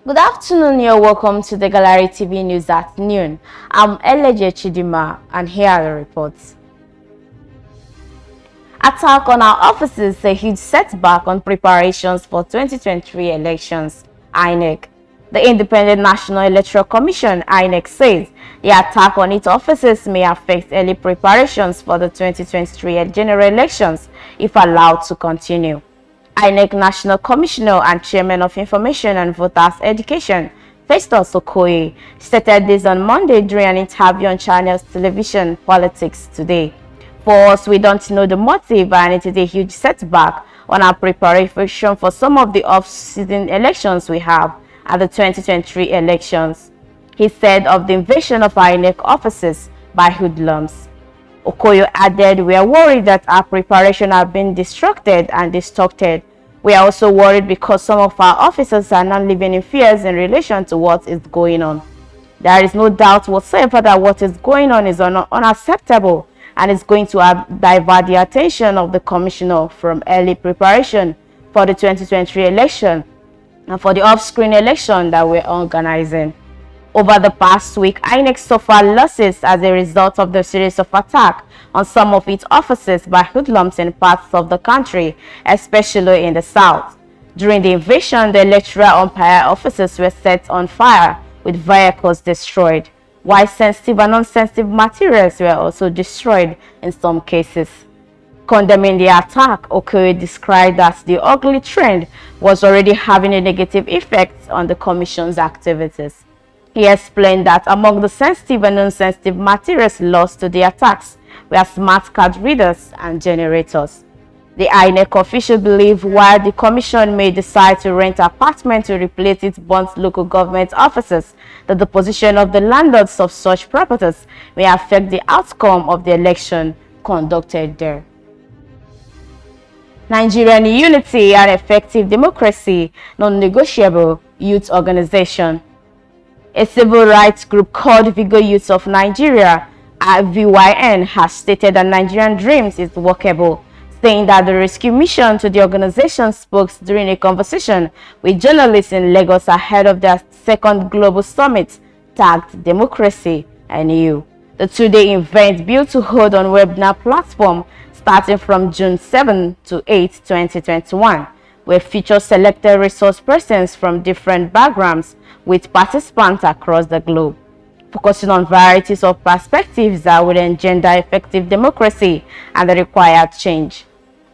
Good afternoon, you're welcome to the Gallery TV News at noon. I'm Eleje Chidima and here are the reports. Attack on our offices, a huge setback on preparations for 2023 elections, Inec. The Independent National Electoral Commission, Inec, says the attack on its offices may affect early preparations for the 2023 general elections if allowed to continue. Inec National Commissioner and Chairman of Information and Voters Education, Festus Okoye, stated this on Monday during an interview on Channels Television Politics Today. For us, we don't know the motive, and it is a huge setback on our preparation for some of the off-season elections we have at the 2023 elections. He said of the invasion of Inec offices by hoodlums. Okoye added, "We are worried that our preparation have been disrupted and distorted. We are also worried because some of our officers are now living in fears in relation to what is going on. There is no doubt whatsoever that what is going on is unacceptable and is going to divert the attention of the Commissioner from early preparation for the 2023 election and for the off-screen election that we're organizing." Over the past week, Inec suffered losses as a result of the series of attacks on some of its offices by hoodlums in parts of the country, especially in the south. During the invasion, the electoral umpire offices were set on fire with vehicles destroyed, while sensitive and non-sensitive materials were also destroyed in some cases. Condemning the attack, Okoye described that the ugly trend was already having a negative effect on the Commission's activities. He explained that among the sensitive and non-sensitive materials lost to the attacks were smart card readers and generators. The Inec official believe while the Commission may decide to rent apartments to replace its burnt local government offices, that the position of the landlords of such properties may affect the outcome of the election conducted there. Nigerian Unity and Effective Democracy, Non-Negotiable Youth Organization. A civil rights group called Vigor Youth of Nigeria, VYN, has stated that Nigerian Dreams is workable, saying that the rescue mission to the organization spoke during a conversation with journalists in Lagos ahead of their second global summit tagged Democracy and You. The two-day event, built to hold on webinar platform starting from June 7 to 8, 2021, will feature selected resource persons from different backgrounds with participants across the globe, focusing on varieties of perspectives that will engender effective democracy and the required change.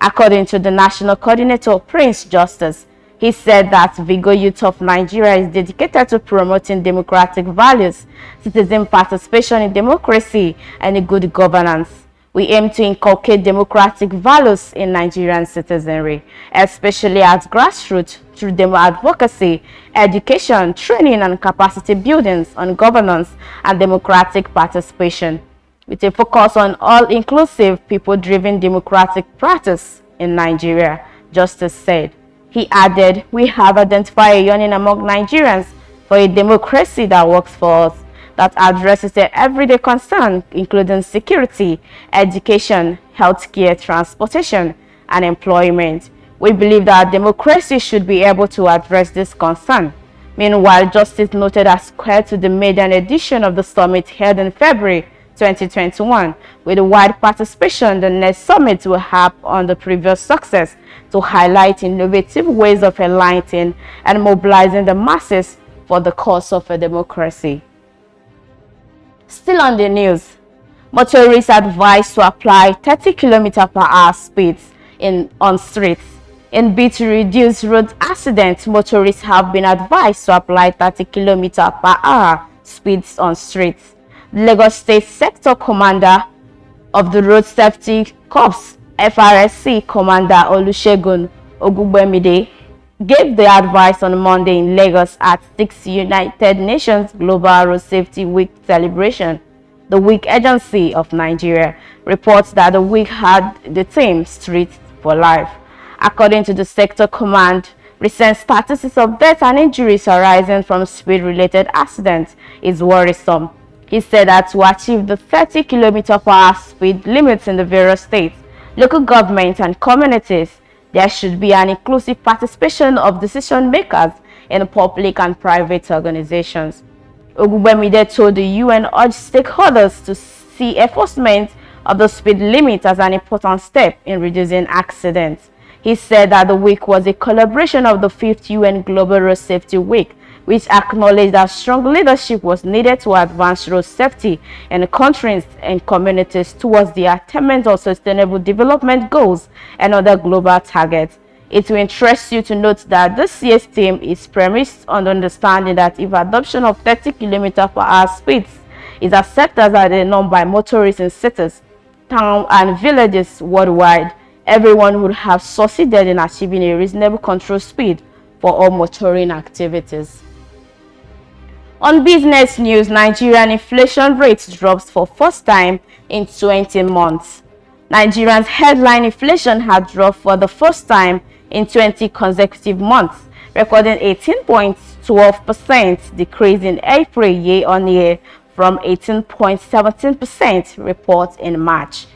According to the National Coordinator, Prince Justice, he said that Vigor Youth of Nigeria is dedicated to promoting democratic values, citizen participation in democracy, and good governance. We aim to inculcate democratic values in Nigerian citizenry, especially at grassroots, through demo advocacy, education, training, and capacity buildings on governance and democratic participation, with a focus on all-inclusive, people-driven democratic practice in Nigeria, Justice said. He added, "We have identified a yearning among Nigerians for a democracy that works for us, that addresses their everyday concerns, including security, education, healthcare, transportation, and employment. We believe that democracy should be able to address this concern." Meanwhile, Justice noted as compared to the maiden edition of the summit held in February 2021, with wide participation, the next summit will have on the previous success to highlight innovative ways of enlightening and mobilizing the masses for the cause of a democracy. Still on the news, motorists advised to apply 30 km/h speeds on streets. In bid to reduce road accidents, motorists have been advised to apply 30 km/h speeds on streets. The Lagos State Sector Commander of the Road Safety Corps, FRSC Commander Olusegun Ogungbemide, gave the advice on Monday in Lagos at 6th United Nations Global Road Safety Week celebration. The Week Agency of Nigeria reports that the week had the theme Streets for Life. According to the sector command, recent statistics of deaths and injuries arising from speed-related accidents is worrisome. He said that to achieve the 30 km/h speed limits in the various states, local governments and communities. There should be an inclusive participation of decision makers in public and private organizations. Ogunbemide told the UN urged stakeholders to see enforcement of the speed limit as an important step in reducing accidents. He said that the week was a collaboration of the 5th UN Global Road Safety Week, which acknowledged that strong leadership was needed to advance road safety in countries and communities towards the attainment of sustainable development goals and other global targets. It will interest you to note that this year's theme is premised on the understanding that if adoption of 30 km/h speeds is accepted as a norm by motorists in cities, towns, and villages worldwide, everyone would have succeeded in achieving a reasonable control speed for all motoring activities. On business news, Nigerian inflation rate drops for first time in 20 months. Nigeria's headline inflation had dropped for the first time in 20 consecutive months, recording 18.12% decrease in April year-on-year from 18.17% report in March.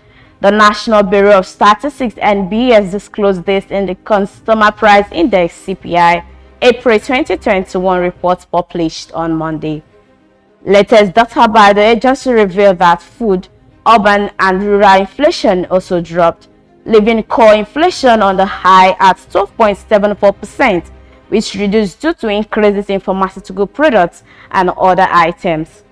The National Bureau of Statistics (NBS) disclosed this in the Consumer Price Index (CPI) April 2021 report published on Monday. Latest data by the agency revealed that food, urban and rural inflation also dropped, leaving core inflation on the high at 12.74%, which reduced due to increases in pharmaceutical products and other items.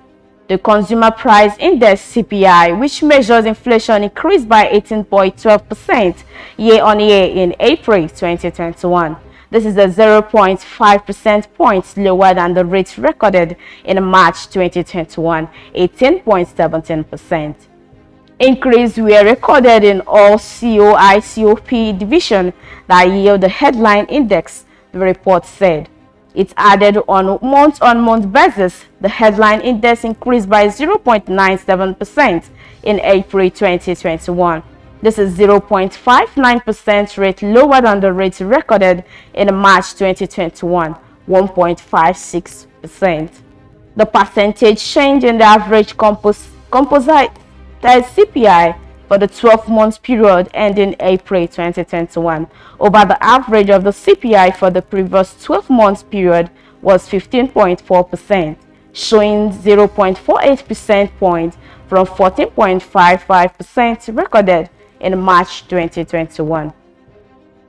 The Consumer Price Index (CPI), which measures inflation, increased by 18.12% year-on-year in April 2021. This is a 0.5 percentage points lower than the rate recorded in March 2021, 18.17%. Increases were recorded in all COI/COP divisions that yield the headline index, the report said. It added on month-on-month basis, the headline index increased by 0.97% in April 2021. This is 0.59% rate lower than the rate recorded in March 2021, 1.56%. The percentage change in the average composite CPI for the 12-month period ending April 2021 over the average of the CPI for the previous 12-month period was 15.4%, showing 0.48 percentage points from 14.55% recorded in March 2021.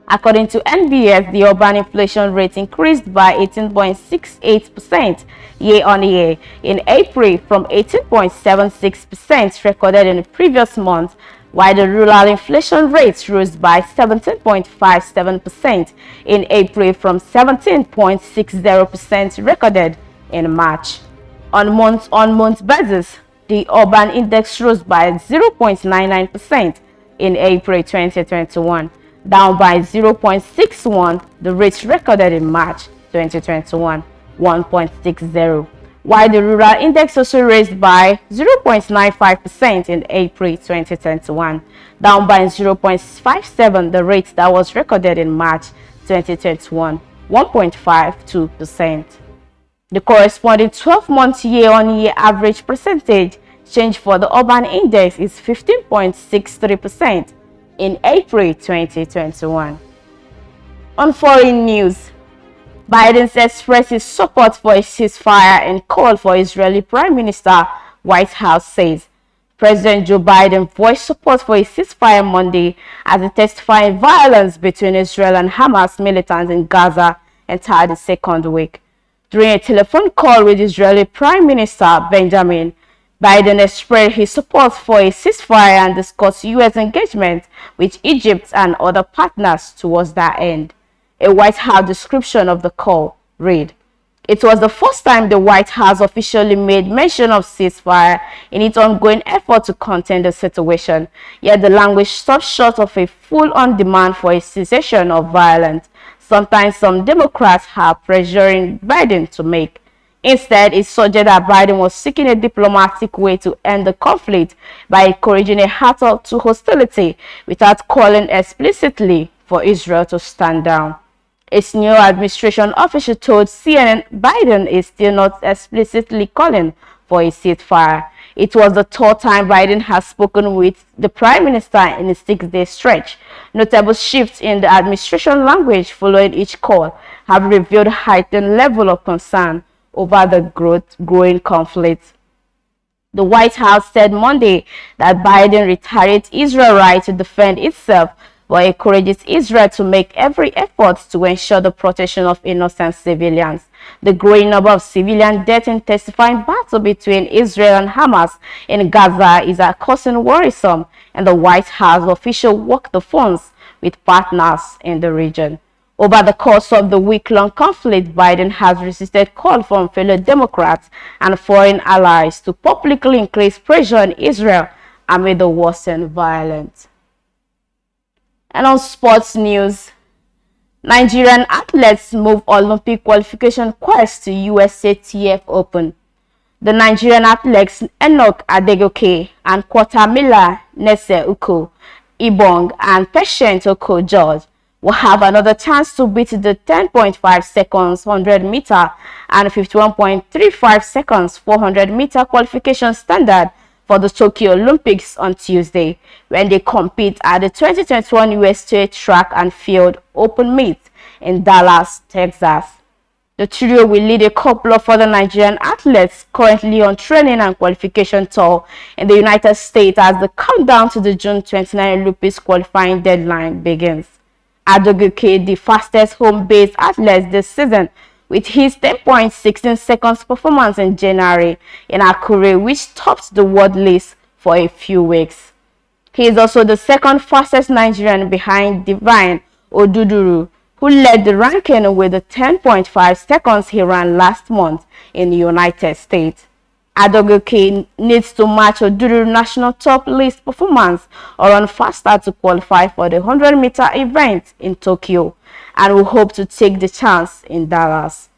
According to NBS, the urban inflation rate increased by 18.68% year-on-year in April from 18.76% recorded in the previous month, while the rural inflation rate rose by 17.57% in April from 17.60% recorded in March. On month-on-month basis, the urban index rose by 0.99% in April 2021, down by 0.61, the rate recorded in March 2021, 1.60, while the rural index also raised by 0.95% in April 2021, down by 0.57, the rate that was recorded in March 2021, 1.52%. The corresponding 12-month year-on-year average percentage change for the urban index is 15.63%. in April 2021. On foreign news, Biden expresses support for a ceasefire and call for Israeli Prime Minister. White House says President Joe Biden voiced support for a ceasefire Monday as he testified violence between Israel and Hamas militants in Gaza entered the second week. During a telephone call with Israeli Prime Minister Benjamin, Biden expressed his support for a ceasefire and discussed U.S. engagement with Egypt and other partners towards that end. A White House description of the call read, "It was the first time the White House officially made mention of ceasefire in its ongoing effort to contain the situation, yet the language stopped short of a full-on demand for a cessation of violence, sometimes some Democrats are pressuring Biden to make. Instead, it suggested that Biden was seeking a diplomatic way to end the conflict by encouraging a halt to hostility without calling explicitly for Israel to stand down." A senior administration official told CNN Biden is still not explicitly calling for a ceasefire. It was the third time Biden has spoken with the Prime Minister in a 6-day stretch. Notable shifts in the administration language following each call have revealed a heightened level of concern over the growing conflict. The White House said Monday that Biden reiterates Israel's right to defend itself, but encourages Israel to make every effort to ensure the protection of innocent civilians. The growing number of civilian deaths in intensifying battle between Israel and Hamas in Gaza is causing worrisome, and the White House official walked the phones with partners in the region. Over the course of the week-long conflict, Biden has resisted calls from fellow Democrats and foreign allies to publicly increase pressure on Israel amid the worsened violence. And on sports news, Nigerian athletes move Olympic qualification quest to USATF Open. The Nigerian athletes Inec Adegoke and Kwatamila Nese Uko, Ibong and Patient Oko George will have another chance to beat the 10.5 seconds 100-meter and 51.35 seconds 400-meter qualification standard for the Tokyo Olympics on Tuesday, when they compete at the 2021 US State Track and Field Open Meet in Dallas, Texas. The trio will lead a couple of other Nigerian athletes currently on training and qualification tour in the United States as the countdown to the June 29 Olympics qualifying deadline begins. Adegoke, the fastest home-based athlete this season, with his 10.16 seconds performance in January in Akure, which topped the world list for a few weeks. He is also the second fastest Nigerian behind Divine Oduduru, who led the ranking with the 10.5 seconds he ran last month in the United States. Adegoke needs to match Oduduru national top list performance or run faster to qualify for the 100-meter event in Tokyo, and will hope to take the chance in Dallas.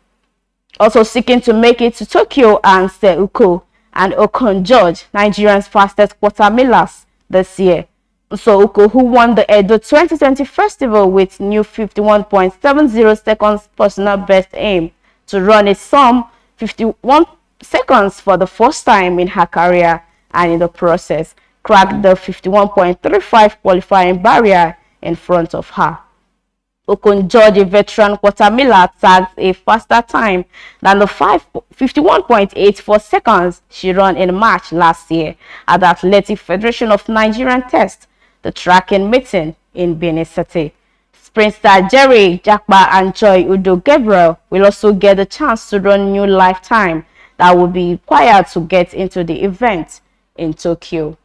Also seeking to make it to Tokyo are Seuko and Okon George, Nigerian's fastest quarter-milers this year. Seuko, who won the Edo 2020 festival with new 51.70 seconds personal best aim to run a sum 51 seconds for the first time in her career, and in the process cracked the 51.35 qualifying barrier in front of her. Okon George, a veteran quarter-miler, tagged a faster time than the 51.84 seconds she ran in March last year at the Athletic Federation of Nigerian Test, the tracking meeting in Benin City. Sprinter Jerry Jakba and Joy Udo Gabriel will also get the chance to run new lifetime that will be required to get into the event in Tokyo.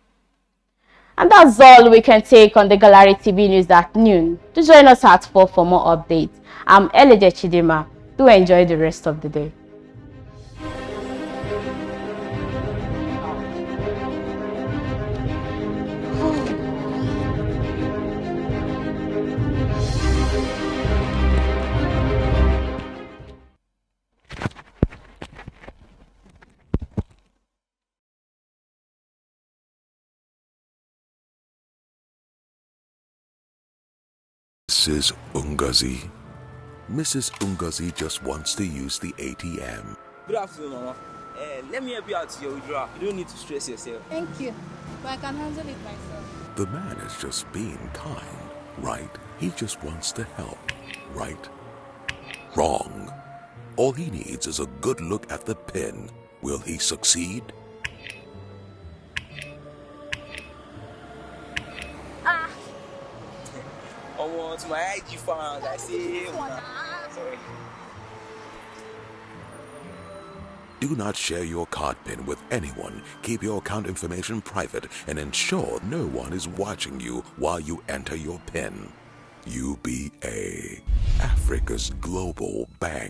And that's all we can take on the Gallery TV News at noon. Do join us at 4 for more updates. I'm Elide Chidima. Do enjoy the rest of the day. Mrs. Ungazi. Mrs. Ungazi just wants to use the ATM. Good afternoon, Mama. Let me help you out to your withdrawal. You don't need to stress yourself. Thank you, but I can handle it myself. The man is just being kind, right? He just wants to help, right? Wrong. All he needs is a good look at the pin. Will he succeed? To my IG fans, I say, sorry. Do not share your card PIN with anyone. Keep your account information private and ensure no one is watching you while you enter your PIN. UBA, Africa's global bank.